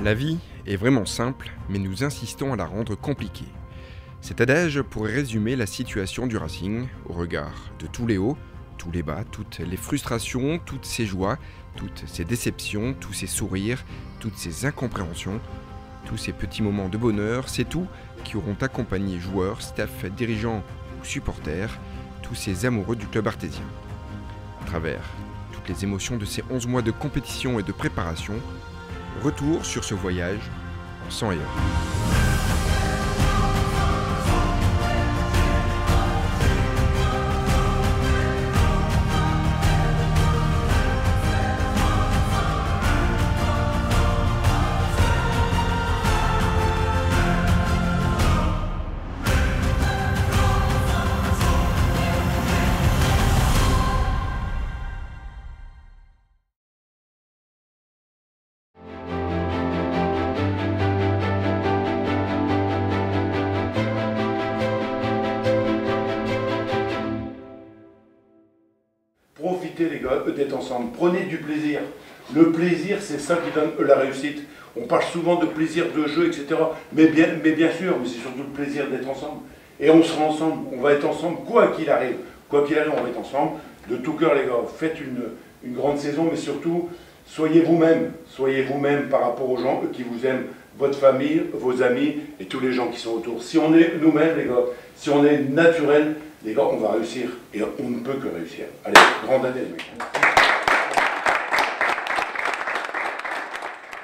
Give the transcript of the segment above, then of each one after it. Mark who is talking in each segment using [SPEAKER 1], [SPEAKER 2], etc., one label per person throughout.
[SPEAKER 1] La vie est vraiment simple, mais nous insistons à la rendre compliquée. Cet adage pourrait résumer la situation du Racing au regard de tous les hauts, tous les bas, toutes les frustrations, toutes ces joies, toutes ces déceptions, tous ces sourires, toutes ces incompréhensions, tous ces petits moments de bonheur, c'est tout qui auront accompagné joueurs, staff, dirigeants ou supporters, tous ces amoureux du club artésien. À travers toutes les émotions de ces 11 mois de compétition et de préparation, retour sur ce voyage en sang et or.
[SPEAKER 2] Profitez les gars d'être ensemble, prenez du plaisir. Le plaisir, c'est ça qui donne la réussite. On parle souvent de plaisir de jeu, etc. Mais bien sûr, mais c'est surtout le plaisir d'être ensemble. Et on sera ensemble, on va être ensemble, quoi qu'il arrive. Quoi qu'il arrive, on va être ensemble. De tout cœur les gars, faites une grande saison, mais surtout, soyez vous-même par rapport aux gens qui vous aiment, votre famille, vos amis et tous les gens qui sont autour. Si on est nous-mêmes les gars, si on est naturel, les gars, on va réussir et on ne peut que réussir. Allez, grande année les mecs.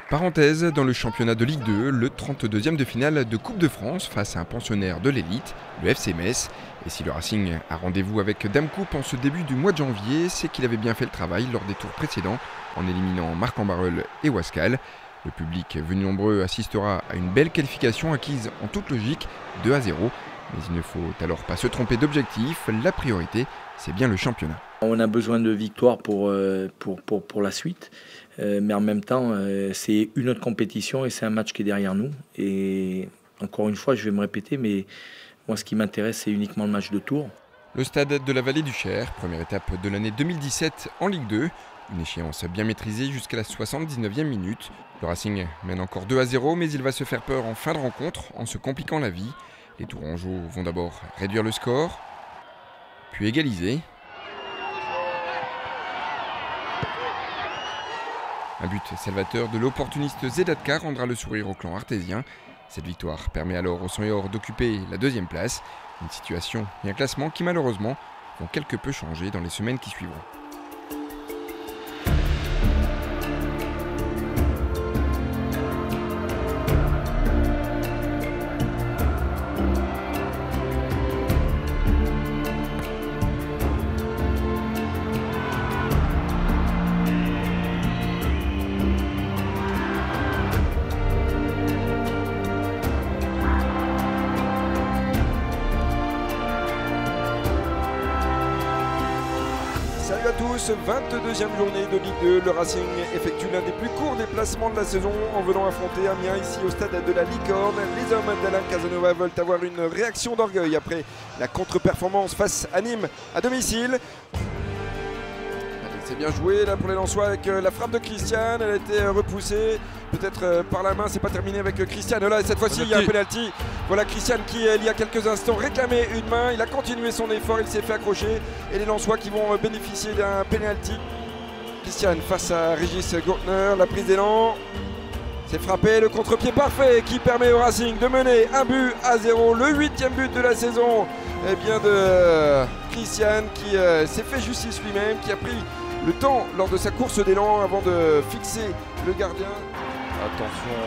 [SPEAKER 1] Parenthèse, dans le championnat de Ligue 2, le 32e de finale de Coupe de France face à un pensionnaire de l'élite, le FC Metz. Et si le Racing a rendez-vous avec Dame Coupe en ce début du mois de janvier, c'est qu'il avait bien fait le travail lors des tours précédents en éliminant Marc-en-Barœul et Wascal. Le public venu nombreux assistera à une belle qualification acquise en toute logique 2-0. Mais il ne faut alors pas se tromper d'objectif, la priorité c'est bien le championnat.
[SPEAKER 3] On a besoin de victoires pour la suite, mais en même temps c'est une autre compétition et c'est un match qui est derrière nous. Et encore une fois je vais me répéter, mais moi ce qui m'intéresse c'est uniquement le match de tour.
[SPEAKER 1] Le stade de la Vallée du Cher, première étape de l'année 2017 en Ligue 2. Une échéance bien maîtrisée jusqu'à la 79e minute. Le Racing mène encore 2-0, mais il va se faire peur en fin de rencontre en se compliquant la vie. Les Tourangeaux vont d'abord réduire le score, puis égaliser. Un but salvateur de l'opportuniste Zedatka rendra le sourire au clan artésien. Cette victoire permet alors au sang et or d'occuper la deuxième place. Une situation et un classement qui malheureusement vont quelque peu changer dans les semaines qui suivront. Salut à tous, 22e journée de Ligue 2, le Racing effectue l'un des plus courts déplacements de la saison en venant affronter Amiens ici au stade de la Licorne. Les hommes d'Alain Casanova veulent avoir une réaction d'orgueil après la contre-performance face à Nîmes à domicile. C'est bien joué là pour les Lensois avec la frappe de Christian, elle a été repoussée peut-être par la main, c'est pas terminé avec Christian. Là cette fois-ci il y a un penalty. Voilà Christian qui il y a quelques instants réclamait une main, il a continué son effort, il s'est fait accrocher et les Lensois qui vont bénéficier d'un penalty. Christian face à Régis Gautner, la prise d'élan, c'est frappé, le contre-pied parfait qui permet au Racing de mener 1-0, le 8e but de la saison de Christian qui s'est fait justice lui-même, qui a pris le temps lors de sa course d'élan avant de fixer le gardien.
[SPEAKER 4] Attention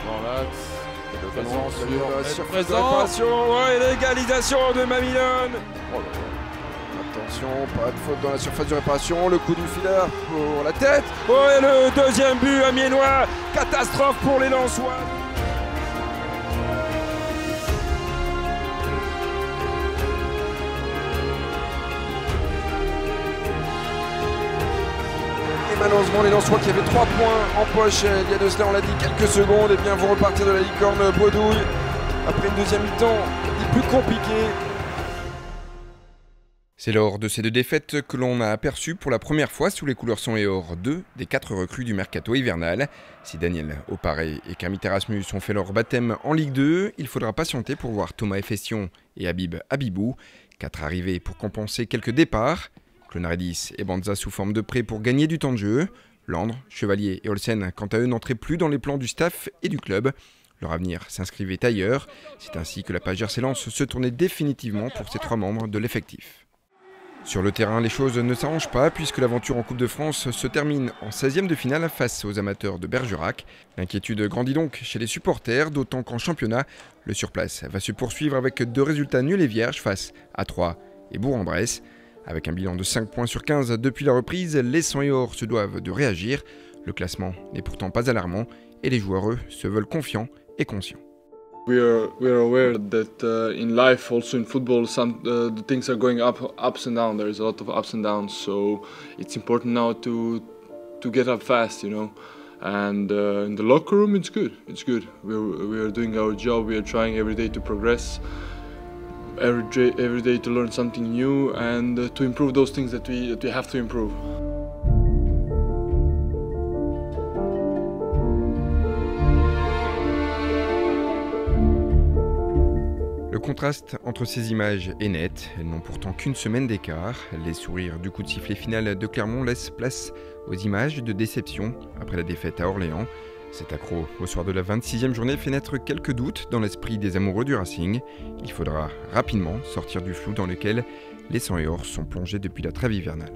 [SPEAKER 4] dans l'axe.
[SPEAKER 1] Sur la surface de réparation. Ouais, l'égalisation de Mamillon. Oh là là. Attention, pas de faute dans la surface de réparation. Le coup du filet pour la tête. Oh, et le deuxième but amiénois. Catastrophe pour les Lensois. Malheureusement les Lensois qui avaient 3 points en poche il y a de cela, on l'a dit, quelques secondes, et bien vont repartir de la Licorne bredouille après une deuxième mi-temps plus compliquée.
[SPEAKER 5] C'est lors de ces 2 défaites que l'on a aperçu pour la première fois sous les couleurs sang et or 2 des 4 recrues du mercato hivernal. Si Daniel Oparé et Kermit Erasmus ont fait leur baptême en Ligue 2, il faudra patienter pour voir Thomas Efestion et Habib Habibou. 4 arrivées pour compenser quelques départs. Clonaridis et Banza sous forme de prêt pour gagner du temps de jeu. Landre, Chevalier et Olsen, quant à eux, n'entraient plus dans les plans du staff et du club. Leur avenir s'inscrivait ailleurs. C'est ainsi que la page RC Lens se tournait définitivement pour ces 3 membres de l'effectif. Sur le terrain, les choses ne s'arrangent pas puisque l'aventure en Coupe de France se termine en 16e de finale face aux amateurs de Bergerac. L'inquiétude grandit donc chez les supporters, d'autant qu'en championnat, le surplace va se poursuivre avec 2 résultats nuls et vierges face à Troyes et Bourg-en-Bresse. Avec un bilan de 5 points sur 15 depuis la reprise, les sang et or se doivent de réagir. Le classement n'est pourtant pas alarmant et les joueurs, eux, se veulent confiants et conscients.
[SPEAKER 6] We are aware that in life, also in football, the things are going ups and downs. There's a lot of ups and downs, so it's important now to get up fast, you know. And in the locker room, it's good. It's good. We are doing our job. We are trying every day to progress, every day to learn something new, and to improve those things that we have to improve.
[SPEAKER 5] Le contraste entre ces images est net, elles n'ont pourtant qu'une semaine d'écart. Les sourires du coup de sifflet final de Clermont laissent place aux images de déception après la défaite à Orléans. Cet accroc au soir de la 26e journée fait naître quelques doutes dans l'esprit des amoureux du Racing. Il faudra rapidement sortir du flou dans lequel les sang et or sont plongés depuis la trêve hivernale.